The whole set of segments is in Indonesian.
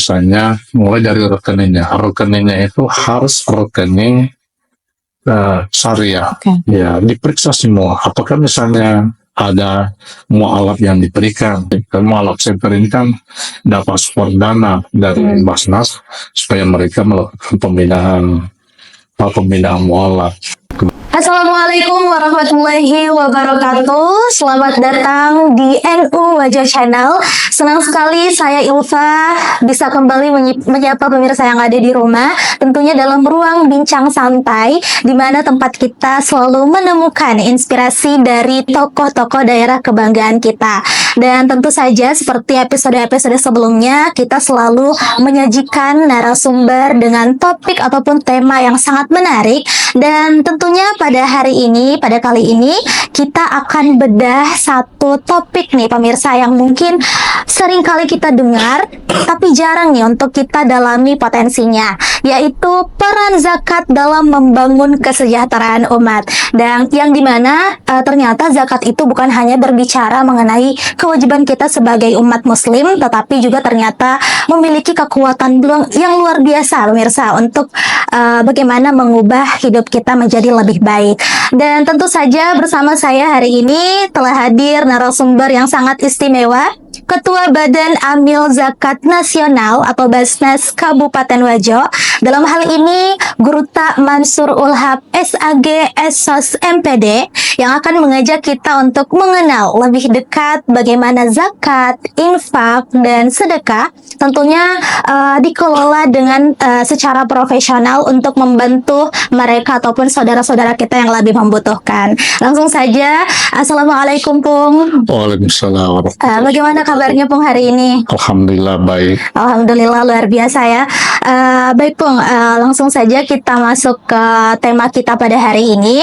misalnya mulai dari rekeningnya itu harus rekening syariah. Ya, diperiksa semua. Apakah misalnya ada mualaf yang diberikan? Mualaf center ini kan dapat support dana dari Basnas supaya mereka melakukan pembinaan mualaf. Assalamualaikum warahmatullahi wabarakatuh. Selamat datang di NU Wajah Channel. Senang sekali saya Ilva bisa kembali menyapa pemirsa yang ada di rumah. Tentunya dalam ruang bincang santai, di mana tempat kita selalu menemukan inspirasi dari tokoh-tokoh daerah kebanggaan kita. Dan tentu saja seperti episode-episode sebelumnya, kita selalu menyajikan narasumber dengan topik ataupun tema yang sangat menarik. Dan tentunya pada kali ini kita akan bedah satu topik nih pemirsa yang mungkin sering kali kita dengar tapi jarang nih untuk kita dalami potensinya, yaitu peran zakat dalam membangun kesejahteraan umat. Dan yang dimana ternyata zakat itu bukan hanya berbicara mengenai kewajiban kita sebagai umat muslim, tetapi juga ternyata memiliki kekuatan yang luar biasa pemirsa untuk bagaimana mengubah hidup kita menjadi lebih baik. Dan tentu saja bersama saya hari ini telah hadir narasumber yang sangat istimewa, Ketua Badan Amil Zakat Nasional atau Basnas Kabupaten Wajo. Dalam hal ini Guru Tak Mansur Ulhab SAG Esos MPD yang akan mengajak kita untuk mengenal lebih dekat bagaimana zakat, infak, dan sedekah tentunya dikelola dengan secara profesional untuk membantu mereka ataupun saudara-saudara kita yang lebih membutuhkan. Langsung saja, Assalamualaikum Pung. Waalaikumsalam. Bagaimana kabarnya Pung hari ini? Alhamdulillah baik. Alhamdulillah luar biasa ya. Baik Pung, langsung saja kita masuk ke tema kita pada hari ini.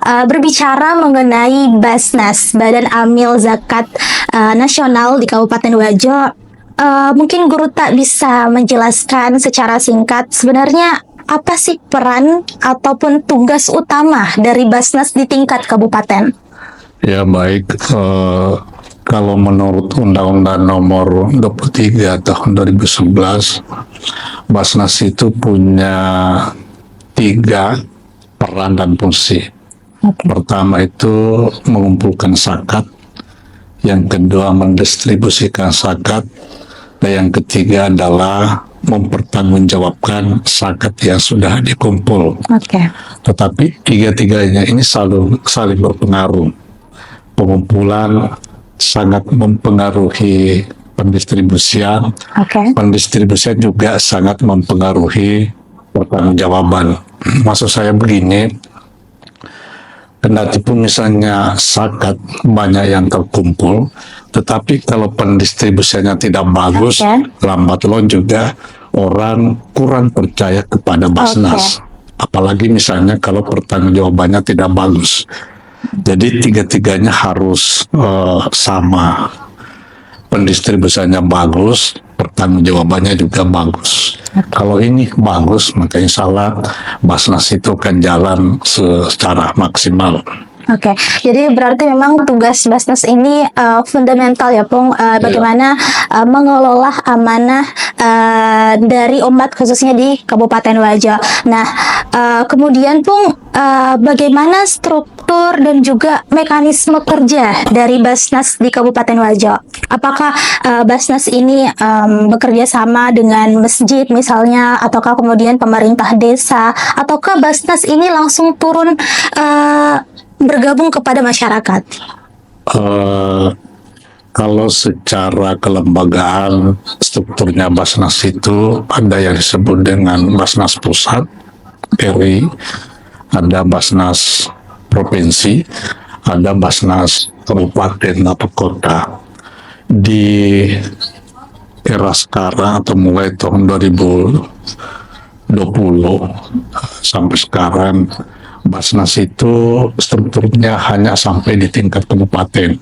Berbicara mengenai Basnas, Badan Amil Zakat Nasional di Kabupaten Wajo. Mungkin Guru Tak bisa menjelaskan secara singkat sebenarnya apa sih peran ataupun tugas utama dari Basnas di tingkat kabupaten? Ya baik, kalau menurut Undang-Undang Nomor 23 tahun 2011, Basnas itu punya 3 peran dan fungsi. Pertama itu mengumpulkan zakat, yang kedua mendistribusikan zakat, dan yang ketiga adalah mempertanggungjawabkan zakat yang sudah dikumpul. Tetapi tiga-tiganya ini saling berpengaruh. Pengumpulan sangat mempengaruhi pendistribusian, pendistribusian juga sangat mempengaruhi pertanggungjawaban. Maksud saya begini, kendati pun misalnya zakat banyak yang terkumpul, tetapi kalau pendistribusiannya tidak bagus, lambat laun juga orang kurang percaya kepada Basnas. Apalagi misalnya kalau pertanggungjawabannya tidak bagus. Jadi tiga-tiganya harus sama. Pendistribusiannya bagus, pertanggungjawabannya juga bagus. Kalau ini bagus, maka insya Allah Basnas itu akan jalan secara maksimal. Jadi berarti memang tugas Basnas ini fundamental ya Pung, bagaimana mengelola amanah dari umat khususnya di Kabupaten Wajo. Nah, kemudian Pung, bagaimana struktur dan juga mekanisme kerja dari Basnas di Kabupaten Wajo? Apakah Basnas ini bekerja sama dengan masjid misalnya, ataukah kemudian pemerintah desa, ataukah Basnas ini langsung turun bergabung kepada masyarakat? Kalau secara kelembagaan strukturnya Basnas itu ada yang disebut dengan Basnas Pusat RI, ada Basnas Provinsi, ada Basnas Kabupaten atau Kota. Di era sekarang atau mulai tahun 2020 sampai sekarang, Basnas itu strukturnya hanya sampai di tingkat kabupaten.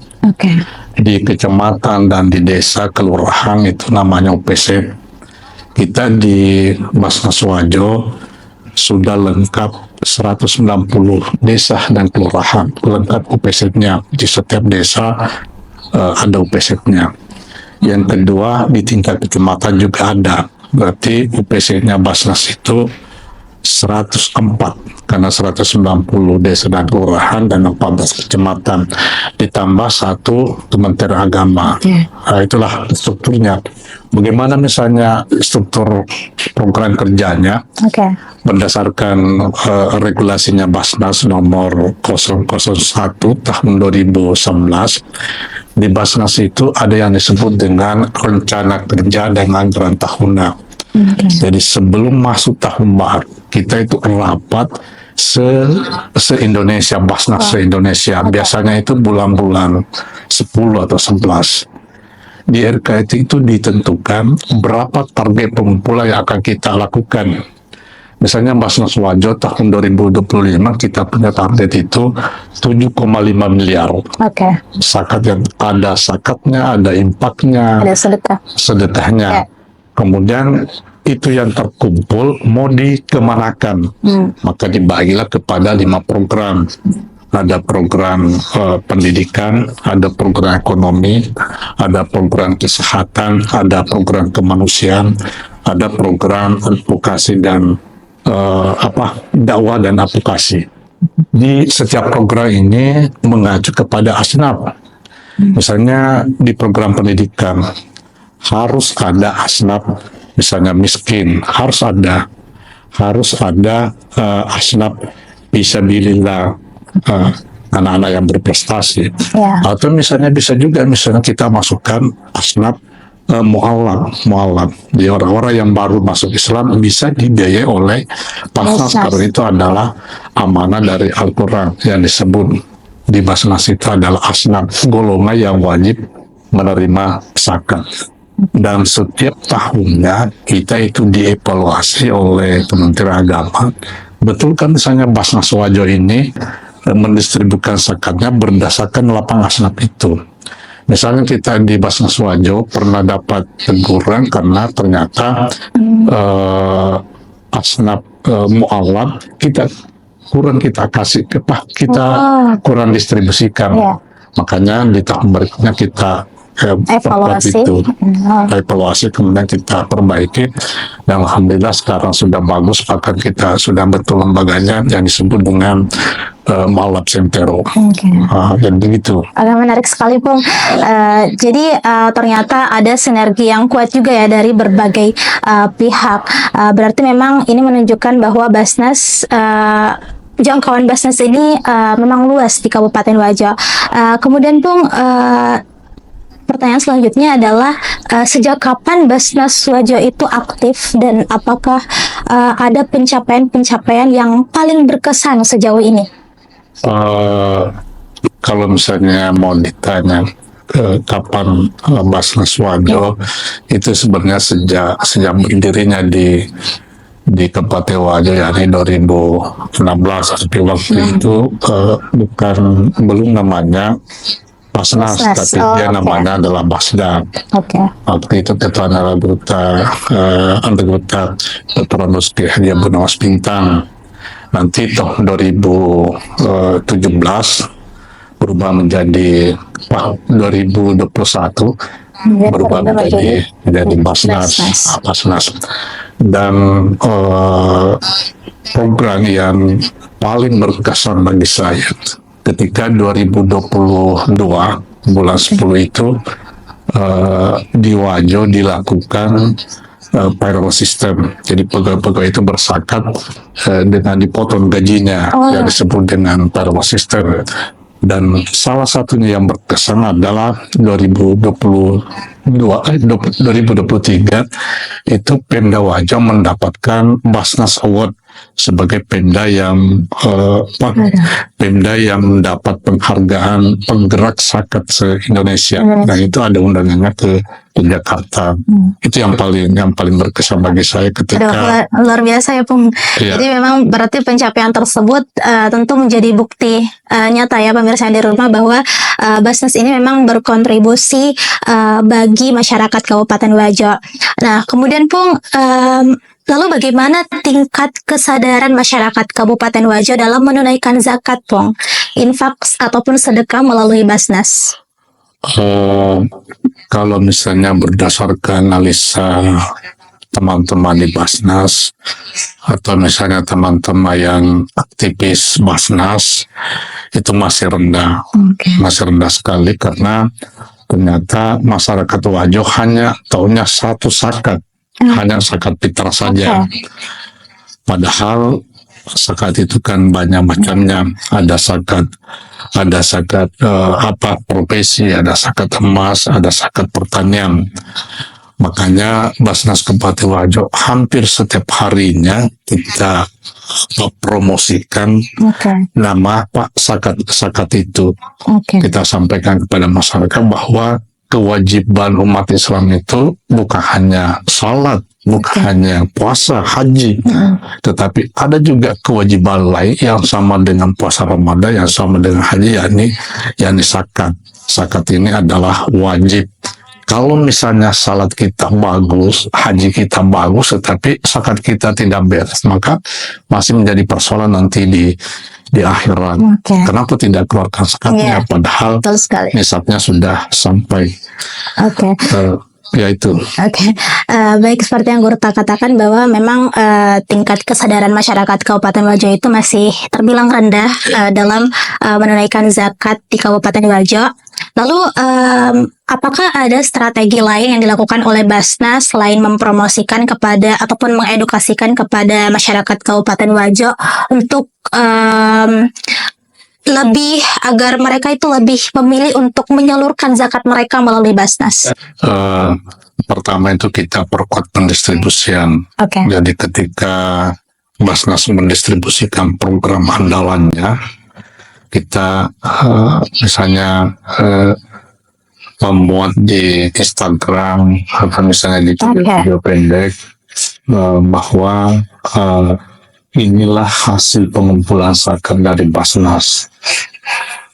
Di kecamatan dan di desa kelurahan itu namanya UPC. Kita di Basnas Wajo sudah lengkap 190 desa dan kelurahan, lengkap UPC-nya. Di setiap desa ada UPC-nya. Yang kedua, di tingkat kecamatan juga ada Berarti UPC-nya Basnas itu 104 karena 190 desa dan kelurahan dan 14 kecamatan ditambah 1 Kementerian Agama. Nah, itulah strukturnya. Bagaimana misalnya struktur program kerjanya berdasarkan regulasinya Basnas nomor 001 tahun 2011. Di Basnas itu ada yang disebut dengan rencana kerja dan anggaran tahunan. Jadi sebelum masuk tahun baru, kita itu rapat se-Indonesia, Basnas se-Indonesia. Biasanya itu bulan-bulan 10 atau 11. Di RKT itu ditentukan berapa target pengumpulan yang akan kita lakukan. Misalnya Basnas Wajo tahun 2025 kita punya target itu 7,5 miliar. Zakat yang ada zakatnya, ada impaknya, Ada sedekahnya. Kemudian itu yang terkumpul mau dikemanakan, maka dibagilah kepada 5 program. Ada program pendidikan, ada program ekonomi, ada program kesehatan, ada program kemanusiaan, ada program advokasi dan dakwah dan advokasi. Di setiap program ini mengacu kepada asnaf. Misalnya di program pendidikan harus ada asnaf, misalnya miskin, harus ada asnaf fisabilillah, anak-anak yang berprestasi. Atau misalnya bisa juga kita masukkan asnaf mu'alaf. Jadi orang-orang yang baru masuk Islam bisa dibiayai oleh Basnas karena itu adalah amanah dari Al-Quran yang disebut di Basnas itu adalah asnaf, golongan yang wajib menerima zakat. Dan setiap tahunnya kita itu dievaluasi oleh Kementerian Agama. Betul kan misalnya Basnas Wajo ini mendistribusikan zakatnya berdasarkan lapang asnaf itu. Misalnya kita di Basnas Wajo pernah dapat teguran karena ternyata asnaf mu'alaf kita kurang kurang distribusikan. Makanya di tahun berikutnya kita evaluasi kemudian kita perbaiki dan alhamdulillah sekarang sudah bagus, bahkan kita sudah betul lembaganya yang disebut dengan Mu'alaf Sentero. Dan begitu. Agak menarik sekali, Pung. Jadi ternyata ada sinergi yang kuat juga ya dari berbagai pihak. Berarti memang ini menunjukkan bahwa Basnas jangkauan Basnas ini memang luas di Kabupaten Wajo. Kemudian, Pung, pertanyaan selanjutnya adalah sejak kapan Basnas Wajo itu aktif dan apakah ada pencapaian-pencapaian yang paling berkesan sejauh ini? Kalau misalnya mau ditanya kapan Basnas Wajo, itu sebenarnya sejak berdirinya di Kabupaten Wajo yakni 2016, tapi waktu itu belum namanya Basnas, tapi dia namanya adalah Basda. Waktu itu ketua anggota Dr. Nuski Haji Abu Nawas Bintang. Nanti tahun 2017 berubah menjadi 2021 berubah menjadi Basnas. Dan program yang paling berkesan bagi saya ketika 2022 bulan 10 itu di Wajo dilakukan payroll system. Jadi pegawai-pegawai itu berzakat dengan dipotong gajinya yang disebut dengan payroll system. Dan salah satunya yang berkesan adalah 2023 itu Pemda Wajo mendapatkan Basnas Award sebagai Pemda yang mendapat penghargaan penggerak zakat se-Indonesia. Nah itu ada undangannya ke Jakarta. Itu yang paling berkesan bagi saya ketika luar biasa ya, Pung. Jadi memang berarti pencapaian tersebut tentu menjadi bukti nyata ya pemirsa di rumah bahwa Basnas ini memang berkontribusi bagi masyarakat Kabupaten Wajo. Nah, kemudian, Pung, lalu bagaimana tingkat kesadaran masyarakat Kabupaten Wajo dalam menunaikan zakat, Pung, infak ataupun sedekah melalui Basnas? Kalau misalnya berdasarkan analisa teman-teman di Basnas atau misalnya teman-teman yang aktivis Basnas itu masih rendah, masih rendah sekali karena ternyata masyarakat Wajo hanya tahunya satu zakat, hanya zakat fitrah saja. Padahal zakat itu kan banyak macamnya, ada zakat profesi, ada zakat emas, ada zakat pertanian. Makanya Basnas Kabupaten Wajo hampir setiap harinya kita promosikan nama Pak zakat itu. Kita sampaikan kepada masyarakat bahwa kewajiban umat Islam itu bukan hanya salat, bukan hanya puasa, haji, tetapi ada juga kewajiban lain yang sama dengan puasa Ramadan, yang sama dengan haji, yakni zakat. Zakat ini adalah wajib. Kalau misalnya salat kita bagus, haji kita bagus, tetapi zakat kita tidak beres, maka masih menjadi persoalan nanti di akhirat. Kenapa tidak keluarkan zakatnya? Padahal nisabnya sudah sampai. Ya itu. Baik, seperti yang Guru katakan bahwa memang tingkat kesadaran masyarakat Kabupaten Wajo itu masih terbilang rendah dalam menunaikan zakat di Kabupaten Wajo. Lalu apakah ada strategi lain yang dilakukan oleh Basnas selain mempromosikan kepada ataupun mengedukasikan kepada masyarakat Kabupaten Wajo untuk lebih agar mereka itu lebih memilih untuk menyalurkan zakat mereka melalui Basnas? Pertama itu kita perkuat pendistribusian. Jadi ketika Basnas mendistribusikan program andalannya, kita misalnya membuat di Instagram atau misalnya di video pendek bahwa inilah hasil pengumpulan zakat dari Basnas.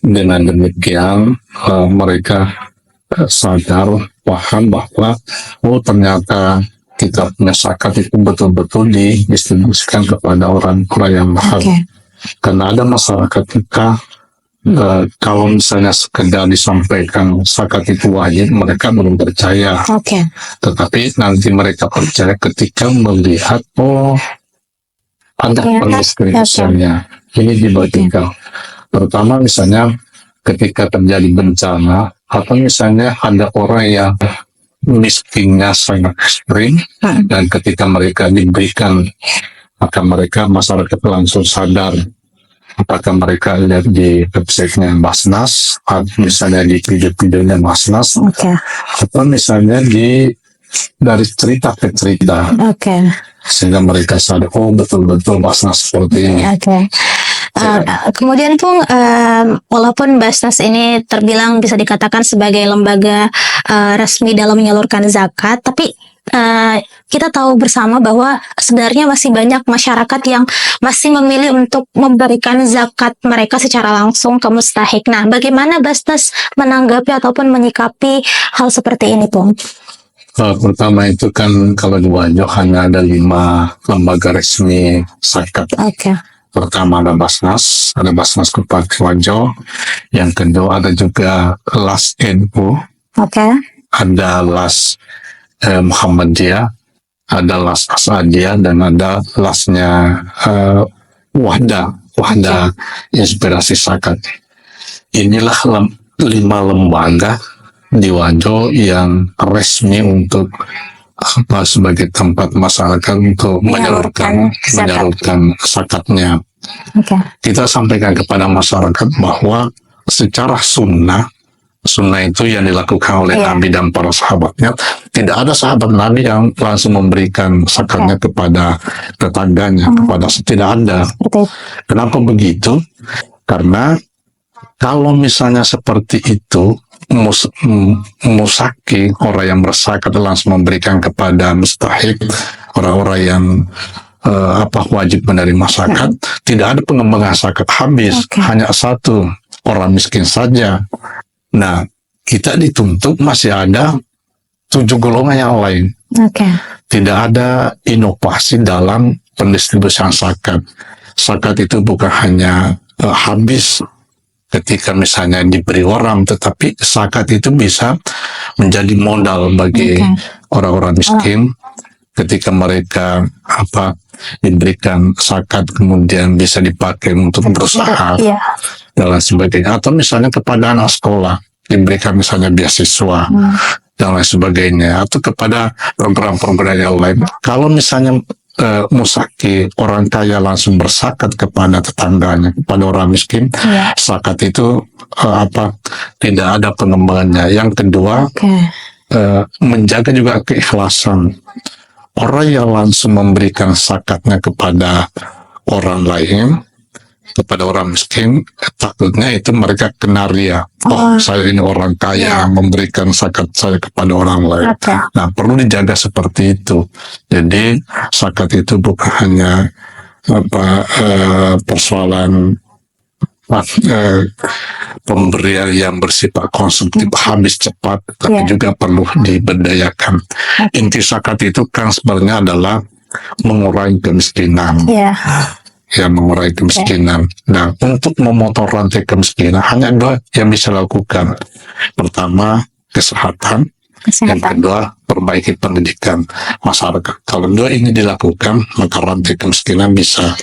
Dengan demikian mereka sadar, paham bahwa ternyata kita punya zakat itu betul-betul didistribusikan kepada orang-orang yang berhak. Karena ada masyarakat kita kalau misalnya sekedar disampaikan zakat itu wajib, mereka belum percaya. Tetapi nanti mereka percaya ketika melihat ada pendistribusiannya. Ini dibagikan. Pertama misalnya ketika terjadi bencana atau misalnya ada orang yang miskinnya sangat ekstrim dan ketika mereka diberikan, maka mereka masyarakat langsung sadar. Apakah mereka lihat di websitenya Basnas, atau misalnya di video-videonya Basnas, atau misalnya dari cerita ke cerita, sehingga mereka sadar, betul-betul Basnas seperti ini. Kemudian tuh walaupun Basnas ini terbilang bisa dikatakan sebagai lembaga resmi dalam menyalurkan zakat, tapi kita tahu bersama bahwa sebenarnya masih banyak masyarakat yang masih memilih untuk memberikan zakat mereka secara langsung ke mustahik. Nah, bagaimana Basnas menanggapi ataupun menyikapi hal seperti ini, Pung? Pertama itu kan kalau di Wajo hanya ada 5 lembaga resmi zakat. Pertama ada Basnas Kabupaten Wajo. Yang kedua ada juga LAS NU. Ada LAS Muhammadiyah, ada LAS Asadiyah, dan ada LAS-nya Wahda Inspirasi Zakat. Inilah 5 lembaga di Wajo yang resmi untuk sebagai tempat masyarakat untuk menyalurkan zakatnya. Kita sampaikan kepada masyarakat bahwa secara sunnah itu yang dilakukan oleh Nabi dan para sahabatnya. Tidak ada sahabat Nabi yang langsung memberikan zakatnya kepada tetangganya, tidak ada. Kenapa begitu? Karena kalau misalnya seperti itu, musaki, orang yang berzakat langsung memberikan kepada mustahik, orang-orang yang wajib menerima zakat, tidak ada pengembangan zakat habis, hanya satu, orang miskin saja. Nah, kita dituntut masih ada 7 golongan yang lain. Tidak ada inovasi dalam pendistribusian zakat. Zakat itu bukan hanya habis ketika misalnya diberi orang, tetapi zakat itu bisa menjadi modal bagi orang-orang miskin ketika mereka diberikan zakat kemudian bisa dipakai untuk berusaha dan lain sebagainya, atau misalnya kepada anak sekolah diberikan misalnya beasiswa dan lain sebagainya, atau kepada program-program yang lain. Kalau misalnya musaki orang kaya langsung berzakat kepada tetangganya, kepada orang miskin, zakat itu tidak ada pengembangannya. Yang kedua, menjaga juga keikhlasan. Orang yang langsung memberikan zakatnya kepada orang lain, kepada orang miskin, takutnya itu mereka kena ria. Saya ini orang kaya, memberikan zakat saya kepada orang lain. Nah, perlu dijaga seperti itu. Jadi zakat itu bukan hanya persoalan pemberian yang bersifat konsumtif habis cepat, tapi juga perlu diberdayakan. Inti zakat itu kan sebenarnya adalah mengurangi kemiskinan. Mengurangi kemiskinan. Nah, untuk memotong rantai kemiskinan hanya dua yang bisa lakukan. Pertama, kesehatan. Yang kedua, perbaiki pendidikan masyarakat. Kalau dua ini dilakukan, maka rantai kemiskinan bisa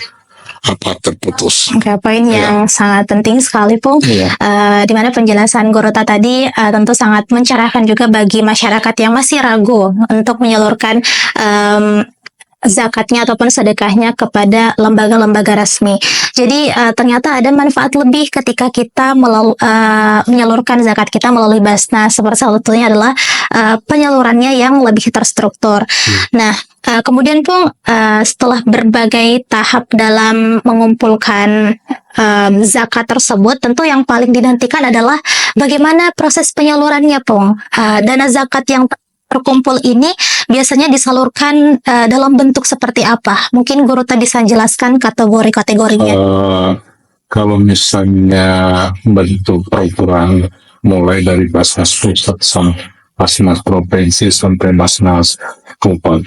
terputus. Poin yang sangat penting sekali, Pung. Di mana penjelasan Gorota tadi tentu sangat mencerahkan juga bagi masyarakat yang masih ragu untuk menyalurkan zakatnya ataupun sedekahnya kepada lembaga-lembaga resmi. Jadi ternyata ada manfaat lebih ketika kita menyalurkan zakat kita melalui Basnas. Seperti salah satunya adalah penyalurannya yang lebih terstruktur. Nah, kemudian Pung, setelah berbagai tahap dalam mengumpulkan zakat tersebut, tentu yang paling dinantikan adalah bagaimana proses penyalurannya, Pung. Dana zakat yang terkumpul ini biasanya disalurkan dalam bentuk seperti apa? Mungkin Gorota bisa jelaskan kategori-kategorinya. Kalau misalnya bentuk peraturan mulai dari Basnas pusat sampai Basnas provinsi sampai Basnas kabupaten,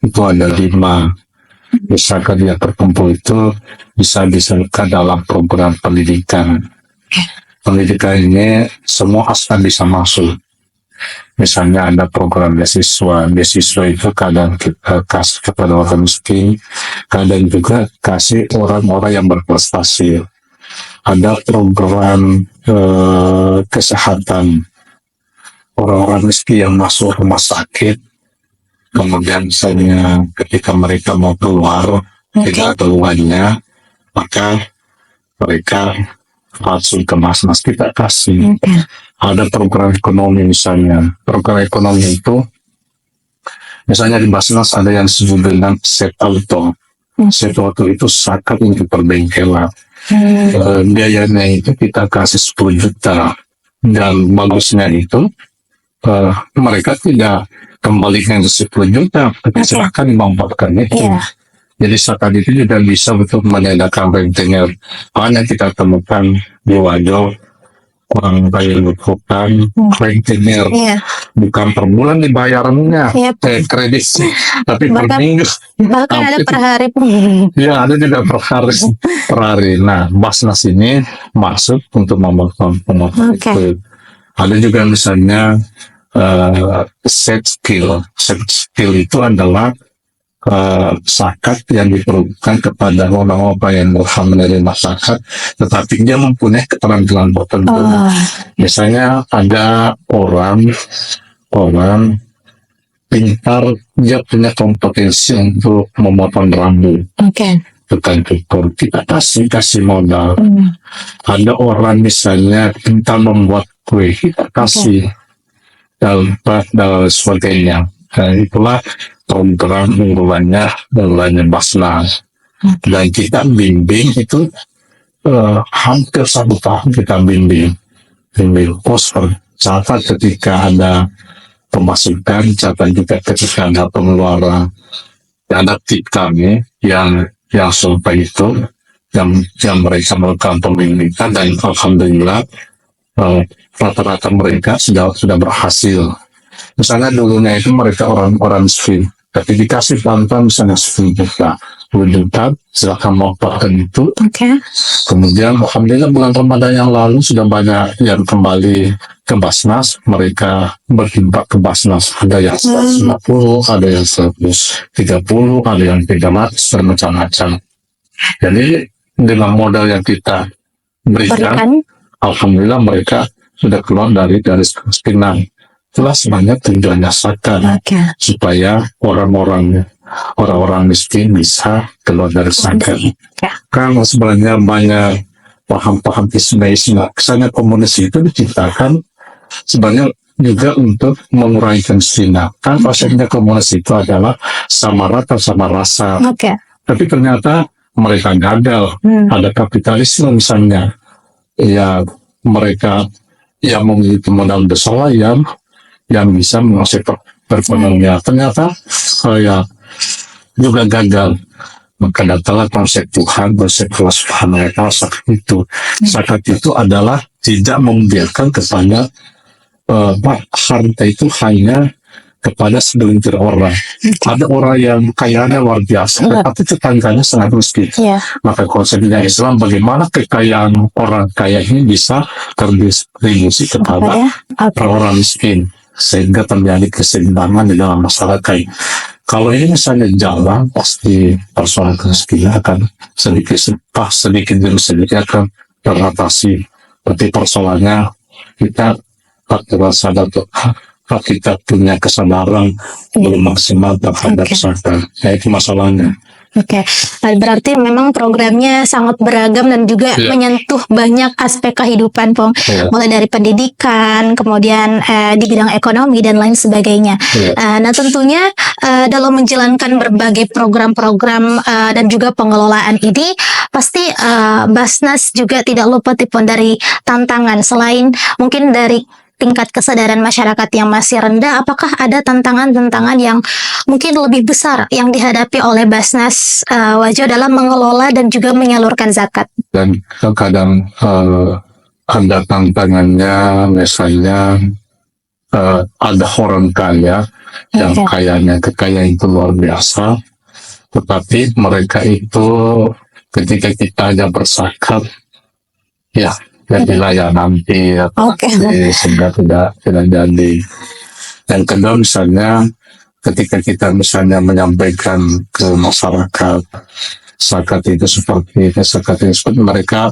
itu ada 5. Misalkan yang terkumpul itu bisa disalurkan dalam program pendidikan. Pendidikan ini semua aspek bisa masuk. Misalnya ada program beasiswa itu kadang kita kasih kepada orang miskin, kadang juga kasih orang-orang yang berprestasi. Ada program kesehatan, orang-orang miskin yang masuk rumah sakit, kemudian misalnya ketika mereka mau keluar tidak ada uangnya, maka mereka langsung ke Basnas kita kasih. Ada program ekonomi misalnya. Program ekonomi itu misalnya di Basnas ada yang disebut dengan set auto. Set auto itu zakat untuk perbengkelan. Biayanya itu kita kasih 10 juta. Dan bagusnya itu mereka tidak kembalikan 10 juta, tapi silahkan memanfaatkan itu. Jadi zakat itu juga bisa untuk menandakan rentenir. Hanya kita temukan di Wajo, orang kaya bukan rentenir, bukan per bulan dibayarannya, kredit, tapi per minggu. Bahkan ada per hari pun. Ya, ada juga per hari. Nah, Basnas ini masuk untuk membangun pemotongan itu. Ada juga misalnya set skill. Set skill itu adalah zakat yang diperuntukkan kepada orang-orang yang berusaha menerima zakat, tetapi dia mempunyai keterampilan tertentu. Misalnya ada orang pintar, dia punya kompetensi untuk memotong rambut. Bukan cukur, kita kasih modal. Ada orang misalnya pintar membuat kue, kita kasih dan sebagainya. Dan itulah program unggulannya Basnas. Dan kita bimbing itu hampir 1 tahun kita bimbing poster, catat ketika ada pemasukan, catat juga ketika ada pengeluaran. Ada tip kami yang sampai itu yang mereka melakukan pembimbingan, dan alhamdulillah rata-rata mereka sudah berhasil. Misalnya dulunya itu mereka orang miskin, tapi dikasih bantuan misalnya 10 juta, 10 juta, silakan manfaatkan itu. Oke. Kemudian alhamdulillah bulan Ramadan yang lalu sudah banyak yang kembali ke Basnas, mereka berinfak ke Basnas, ada yang 150, ada yang 130, ada yang 300, dan macam-macam. Jadi dengan modal yang kita berikan, alhamdulillah mereka sudah keluar dari garis kemiskinan. Itulah sebenarnya tujuannya zakat, supaya orang-orang miskin bisa keluar dari zakat. Kan sebenarnya banyak paham-paham Ismail, kesannya komunis itu diciptakan sebenarnya juga untuk mengurangi kemiskinan. Kan konsepnya komunis itu adalah sama rata sama rasa. Tapi ternyata mereka gagal. Ada kapitalisme misalnya, ya mereka yang memiliki modal besar yang bisa menghasilkan perekonomian. Ternyata saya juga gagal. Maka datanglah konsep Tuhan, konsep Allah Subhanahu wa Ta'ala. Zakat itu adalah tidak membiarkan kepada harta itu hanya kepada segelintir orang. Ada orang yang kayanya luar biasa, tapi tetangganya sangat miskin. Maka konsepnya Islam, bagaimana kekayaan orang kaya ini bisa terdistribusi kepada orang miskin, sehingga terjadi keseimbangan di dalam masyarakat. Kalau ini misalnya jalan, pasti persoalan kemiskinan akan sedikit demi sedikit akan teratasi. Tapi persoalannya kita sadar kita punya kesadaran belum maksimal terhadap zakat. Itu masalahnya. Berarti memang programnya sangat beragam dan juga menyentuh banyak aspek kehidupan, Pong. Mulai dari pendidikan, kemudian di bidang ekonomi dan lain sebagainya. Nah, tentunya dalam menjalankan berbagai program-program dan juga pengelolaan ini, pasti Basnas juga tidak luput dari tantangan. Selain mungkin dari tingkat kesadaran masyarakat yang masih rendah, apakah ada tantangan-tantangan yang mungkin lebih besar yang dihadapi oleh Basnas Wajo dalam mengelola dan juga menyalurkan zakat? Dan kadang ada tantangannya, misalnya ada orang kaya yang kekayaan itu luar biasa, tetapi mereka itu ketika kita aja berzakat, jadilah nanti sehingga tidak jadi. Yang kedua misalnya ketika kita misalnya menyampaikan ke masyarakat zakat itu seperti mereka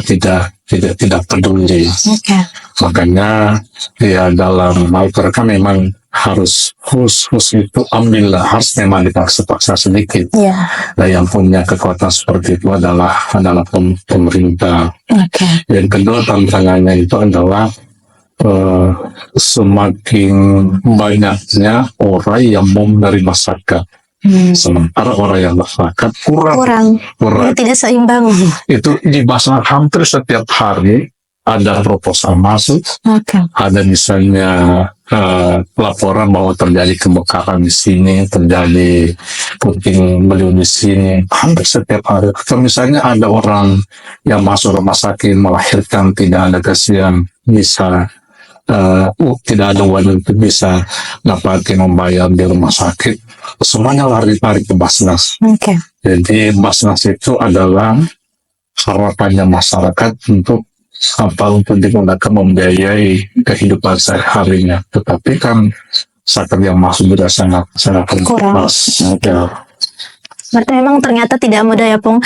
tidak peduli. Makanya dalam Al-Quran memang harus itu ambillah, harus memang dipaksa-paksa sedikit. Dan yang punya kekuatan seperti itu adalah pemerintah. Yang kedua tantangannya itu adalah semakin banyaknya orang yang mau menerima zakat, sementara orang yang berzakat kurang. Tidak seimbang. Itu di Basnas hampir setiap hari ada proposal masuk, ada misalnya laporan bahwa terjadi kebakaran di sini, terjadi puting beliung di sini, hampir setiap hari. Atau misalnya ada orang yang masuk rumah sakit melahirkan, tidak ada kasihan, bisa tidak ada uang untuk bisa dapat membayar di rumah sakit, semuanya lari-lari ke Basnas. Jadi Basnas itu adalah harapannya masyarakat untuk digunakan membiayai kehidupan sehari-harinya. Tetapi kan zakat yang masuk sudah sangat kurang. Berarti memang ternyata tidak mudah ya, Pung.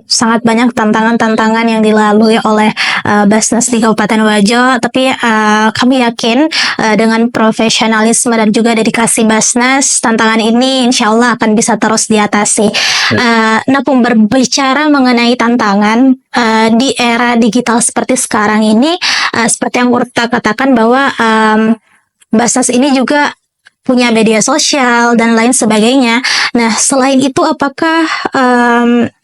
Sangat banyak tantangan-tantangan yang dilalui oleh Basnas di Kabupaten Wajo. Tapi kami yakin dengan profesionalisme dan juga dedikasi Basnas, tantangan ini insya Allah akan bisa terus diatasi. Nah, Pung, berbicara mengenai tantangan di era digital seperti sekarang ini, seperti yang Urta katakan bahwa Basnas ini juga punya media sosial dan lain sebagainya. Nah, selain itu apakah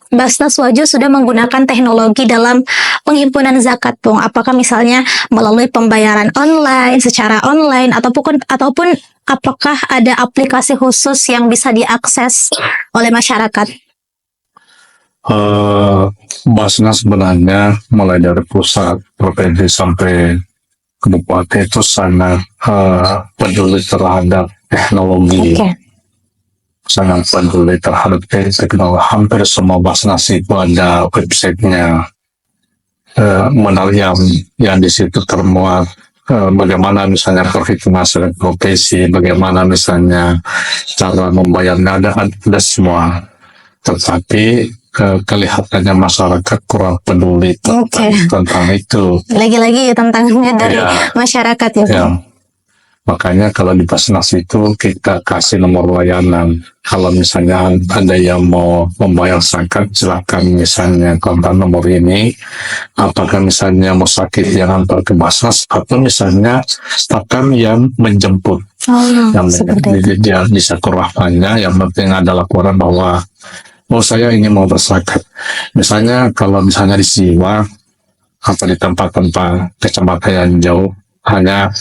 Basnas Wajo sudah menggunakan teknologi dalam penghimpunan zakat, Pung? Apakah misalnya melalui pembayaran online, secara online, ataupun apakah ada aplikasi khusus yang bisa diakses oleh masyarakat? Basnas sebenarnya mulai dari pusat, provinsi sampai kabupaten itu sangat peduli terhadap teknologi. sangat peduli terhadap teknologi. Hampir semua Basnas itu ada websitenya, yang di situ termuat bagaimana misalnya perhitungan profesi, bagaimana misalnya cara membayarnya, ada semua. Tetapi kelihatannya masyarakat kurang peduli tentang itu. Lagi-lagi tantangannya dari masyarakat ya, Pak. Ya. Makanya kalau di Basnas itu kita kasih nomor layanan. Kalau misalnya ada yang mau membayar zakat, silakan misalnya kontak nomor ini. Apakah misalnya mau sakit yang antar ke Basnas, atau misalnya akan yang menjemput. Yang dia bisa kurahkannya, yang penting ada laporan bahwa saya ini mau berzakat. Misalnya kalau misalnya di Siwa atau di tempat-tempat kecamatan yang jauh, hanya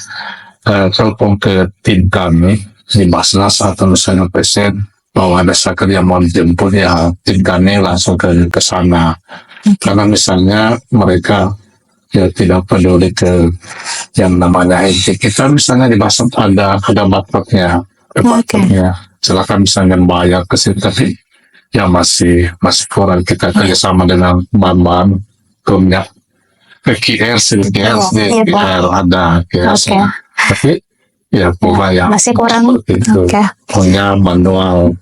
telepon ke tim kami di Basnas atau misalnya presiden bahwa ada zakat yang mau dijemput, ya tim kami langsung ke sana. Karena misalnya mereka ya tidak peduli ke yang namanya IT. Kita misalnya di Basnas ada bataknya, silakan misalnya bayar ke situ, tapi ya masih kurang. Kita kerjasama dengan bank punya QR, ada QR. Tapi ya masih kurang. punya manual.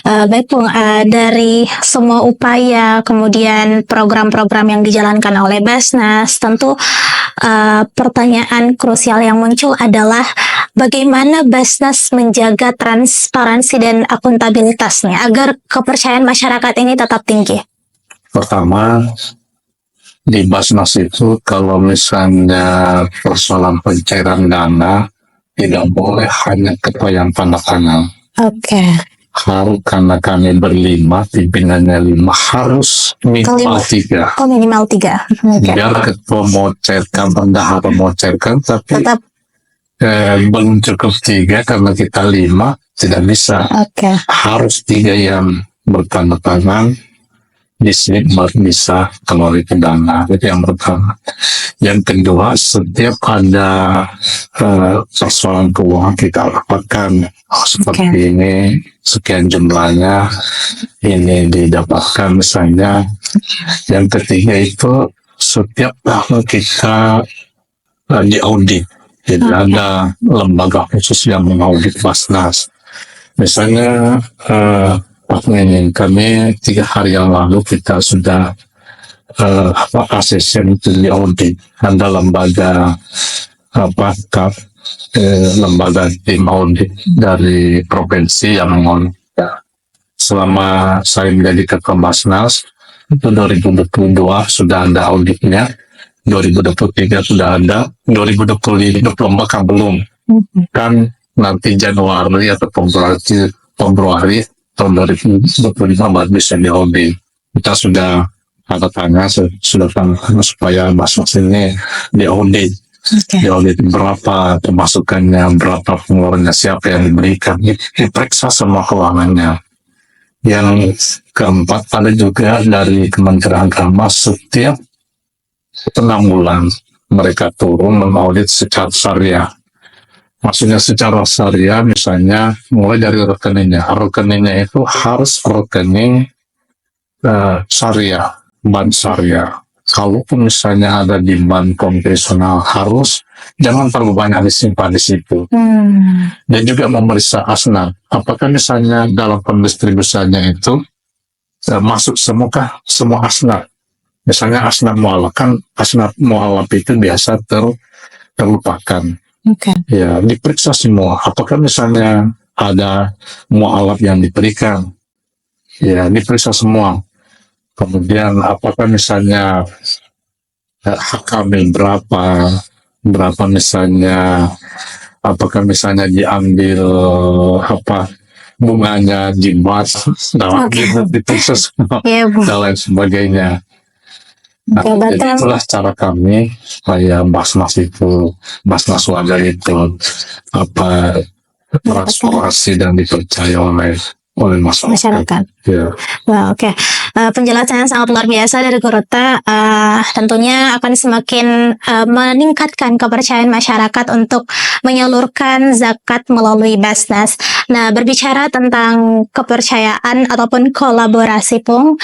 Baik Bung, dari semua upaya kemudian program-program yang dijalankan oleh Basnas, tentu pertanyaan krusial yang muncul adalah bagaimana Basnas menjaga transparansi dan akuntabilitasnya agar kepercayaan masyarakat ini tetap tinggi. Pertama, di Basnas itu kalau misalnya persoalan pencairan dana tidak boleh hanya ketua yang tanda tangan. Harus, karena kami berlima, pimpinannya 5, harus minimal 3. Minimal 3. Biar ketua mau cairkan, bendahara mau cairkan, tapi tetap belum cukup 3 karena kita 5, tidak bisa. Harus 3 yang bertanda tangan. Di sini baru bisa keluar ke dana. Itu yang pertama. Yang kedua, setiap ada persoalan keuangan kita rapatkan. Seperti ini, sekian jumlahnya, ini didapatkan misalnya. Yang ketiga itu, setiap tahun kita diaudit. Jadi ada lembaga khusus yang mengaudit Basnas. Misalnya, kami 3 hari yang lalu kita sudah ASN itu diaudit. Ada lembaga lembaga tim audit dari provinsi yang mengaudit. Selama saya menjadi ketua Basnas itu 2022 sudah ada auditnya, 2023 sudah ada, 2024 kan belum. Kan nanti Januari atau Februari tahun 2025 baru bisa diaudit. Kita sudah tanda tangan, sudah tanda tangan supaya Basnas ini diaudit. Diaudit berapa pemasukannya, berapa pengeluarannya, siapa yang diberikan, diperiksa semua keuangannya. Yang keempat, ada juga dari Kementerian Agama, setiap 6 bulan mereka turun mengaudit secara syariah. Maksudnya secara syariah, misalnya mulai dari rekeningnya itu harus rekening syariah, bank syariah. Kalaupun misalnya ada di bank konvensional, harus jangan terlalu banyak disimpan di situ. Dan juga memeriksa asnaf, apakah misalnya dalam pendistribusiannya itu masuk semua asnaf. Misalnya asnaf mualaf itu biasa terlupakan. Ya, diperiksa semua. Apakah misalnya ada mualaf yang diberikan? Ya, diperiksa semua. Kemudian apakah misalnya hak kamil berapa misalnya, apakah misalnya diambil bunganya jimat, diperiksa semua, dan lain sebagainya. Jadi itulah cara kami supaya Basnas Wajar itu transparansi dan dipercaya oleh oleh masyarakat. Masyarakat. Ya. Wah, oke. Penjelasan yang sangat luar biasa dari Gurota. Tentunya akan semakin meningkatkan kepercayaan masyarakat untuk menyalurkan zakat melalui Basnas. Nah, berbicara tentang kepercayaan ataupun kolaborasi, Pung,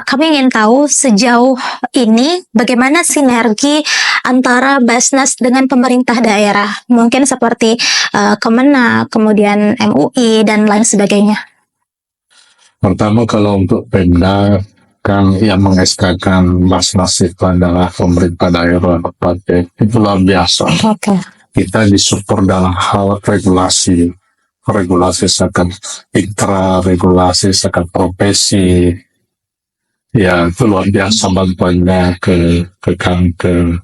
kami ingin tahu sejauh ini bagaimana sinergi antara Basnas dengan pemerintah daerah, mungkin seperti Kemenak, kemudian MUI dan lain sebagainya. Pertama, kalau untuk Pemda kan yang mengeskakan Basnas itu adalah pemerintah daerah Kabupaten. Itu luar biasa. Oke. Kita disupport dalam hal regulasi sekat intra, regulasi sekat profesi. Ya, itu luar biasa bantuannya ke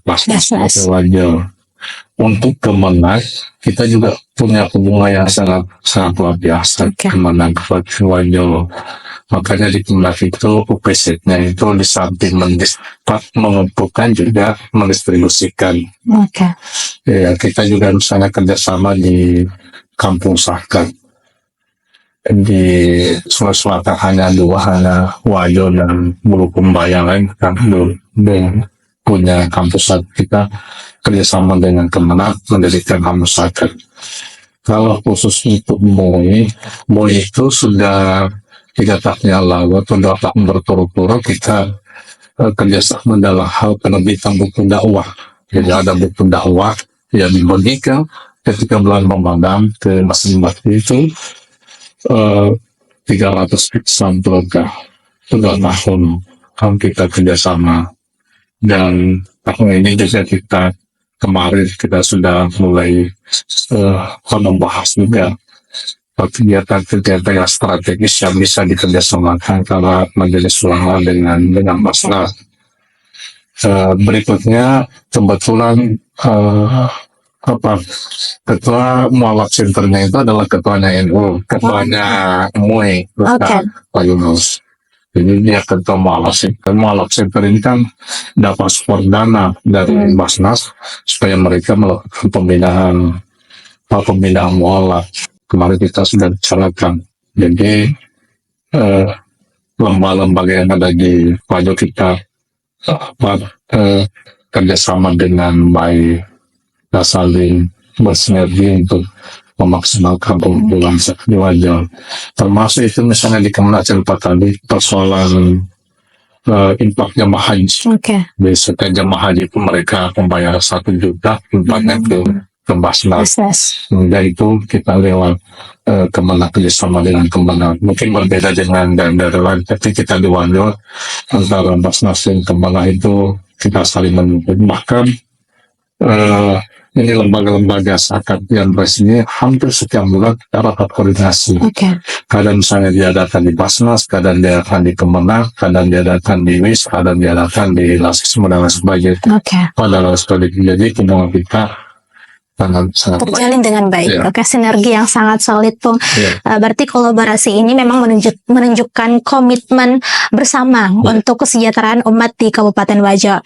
Basnas Basnas. ke Wajo. Untuk Kemenak, kita juga punya hubungan yang sangat luar biasa. Oke. Kemenak ke Wajo. Makanya di Kemenak itu UPZ-nya itu di samping mengumpulkan juga mendistribusikan. Oke. Ya, kita juga misalnya kerjasama di Kampung Sakat. Di Sulawesi Selatan hanya Wajo dan Bulukumba, yang lain kan belum punya kampus sakat. Kita kerjasama dengan Kemenak mendirikan kampus sakat. Kalau khusus untuk MUI itu sudah 3 tahun yang lalu atau 2 tahun berturut-turut kita kerjasama dalam hal penerbitan buku dakwah. Jadi ada buku dakwah yang dibagikan ketika bulan Ramadan ke masing-masing itu 300 piksam berkah. Sudah tahun kan kita kerjasama, dan tahun ini juga kemarin kita sudah mulai membahas juga kegiatan-kegiatan yang strategis yang bisa dikerjasamakan antara Majelis Ulama dengan Basnas. Berikutnya kebetulan ketua mualaf centernya itu adalah ketuanya NU, ketuanya MUI, Pak Yunus. Jadi dia ketua mualaf center. Mualaf center ini kan dapat support dana dari Basnas supaya mereka melakukan pembinaan mualaf. Kemarin kita sudah bicarakan. Jadi lembaga-lembaga yang ada di Wajo kita kerjasama dengan baik, kita saling bersinergi untuk memaksimalkan pengumpulan di Wajo. Termasuk itu misalnya di Kemenak cerita tadi persoalan infak jamaah haji. Biasanya jamaah haji itu mereka membayar 1 juta infaknya ke Basnas. Dan itu kita lewat Kemenak kerjasama dengan Kemenak. Mungkin berbeda dengan daerah lain, tapi kita di Wajo antara Basnas dan Kemenak itu kita saling mendukung. Bahkan ini lembaga-lembaga zakat yang resmi hampir setiap bulan kita rapat koordinasi. Kadang misalnya dia datang di Basnas, kadang dia datang di Kemenak, kadang dia datang di WIS, kadang dia datang di Lasisme dan lain sebagainya. Padahal jadi hubungan kita sangat terjalin dengan baik. Oke, sinergi yang sangat solid, Pung. Berarti kolaborasi ini memang menunjukkan komitmen bersama untuk kesejahteraan umat di Kabupaten Wajo.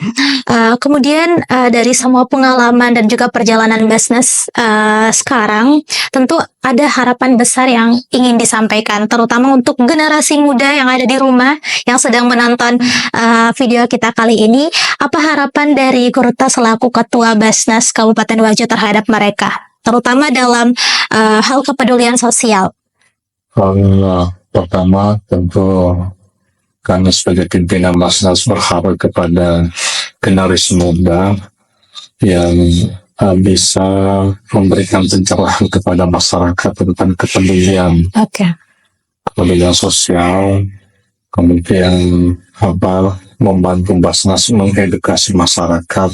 Kemudian dari semua pengalaman dan juga perjalanan Basnas sekarang, tentu ada harapan besar yang ingin disampaikan, terutama untuk generasi muda yang ada di rumah yang sedang menonton video kita kali ini. Apa harapan dari Gurota selaku Ketua Basnas Kabupaten Wajo terhadap mereka, terutama dalam hal kepedulian sosial? Pertama, tentu kami sebagai pimpinan Basnas berharap kepada generasi muda yang bisa memberikan pencerahan kepada masyarakat tentang kepedulian sosial, kemudian membantu Basnas mengedukasi masyarakat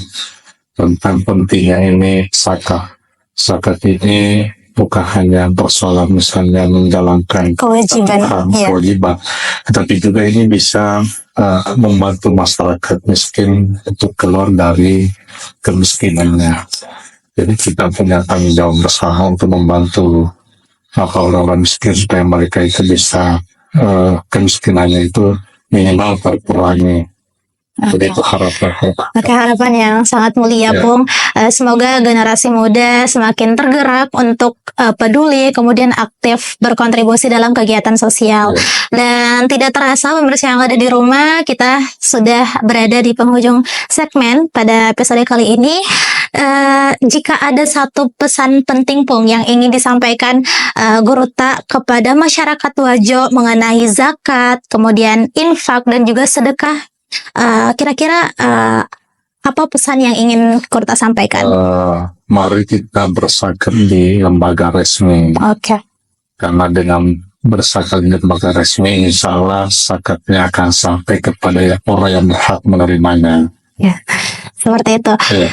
tentang pentingnya ini zakat. Zakat ini bukan hanya persoalan misalnya menjalankan kewajiban, tetapi juga ini bisa membantu masyarakat miskin untuk keluar dari kemiskinannya. Jadi kita punya tanggung jawab bersama untuk membantu orang-orang miskin supaya mereka itu bisa kemiskinannya itu minimal terkurangi. Begitu harapanku. Oke, harapan yang sangat mulia, Ya. Pung. Semoga generasi muda semakin tergerak untuk peduli, kemudian aktif berkontribusi dalam kegiatan sosial. Ya. Dan tidak terasa pemirsa yang ada di rumah, kita sudah berada di penghujung segmen pada episode kali ini. Jika ada satu pesan penting, Pung, yang ingin disampaikan Guru Tak kepada masyarakat Wajo mengenai zakat, kemudian infak dan juga sedekah, kira-kira apa pesan yang ingin Guru Tak sampaikan? Mari kita berzakat di lembaga resmi. Oke. Karena dengan berzakat di lembaga resmi, insya Allah zakatnya akan sampai kepada orang yang berhak menerimanya. Ya, seperti itu. Ya.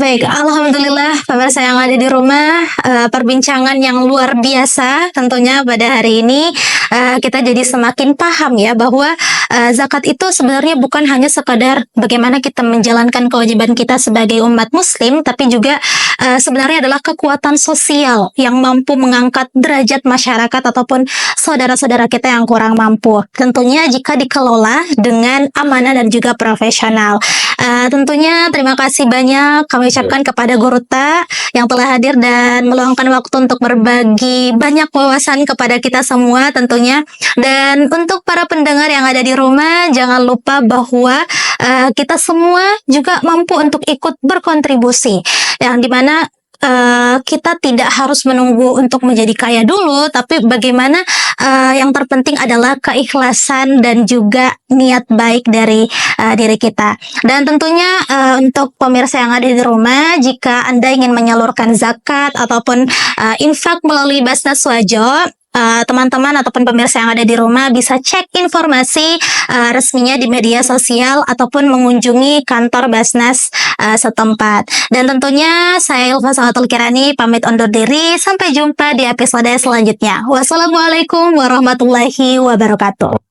Baik, alhamdulillah pemirsa yang ada di rumah, perbincangan yang luar biasa tentunya pada hari ini. Kita jadi semakin paham ya bahwa zakat itu sebenarnya bukan hanya sekadar bagaimana kita menjalankan kewajiban kita sebagai umat muslim, tapi juga sebenarnya adalah kekuatan sosial yang mampu mengangkat derajat masyarakat ataupun saudara-saudara kita yang kurang mampu. Tentunya jika dikelola dengan amanah dan juga profesional. Tentunya terima kasih banyak kami ucapkan kepada Guru Tak yang telah hadir dan meluangkan waktu untuk berbagi banyak wawasan kepada kita semua tentunya. Dan untuk para pendengar yang ada di rumah, jangan lupa bahwa kita semua juga mampu untuk ikut berkontribusi, yang dimana kita tidak harus menunggu untuk menjadi kaya dulu, tapi bagaimana yang terpenting adalah keikhlasan dan juga niat baik dari diri kita. Dan tentunya untuk pemirsa yang ada di rumah, jika Anda ingin menyalurkan zakat ataupun infak melalui Basnas Wajo, teman-teman ataupun pemirsa yang ada di rumah bisa cek informasi resminya di media sosial ataupun mengunjungi kantor Basnas setempat. Dan tentunya saya Ilva Sahatul Kirani pamit undur diri. Sampai jumpa di episode selanjutnya. Wassalamualaikum warahmatullahi wabarakatuh.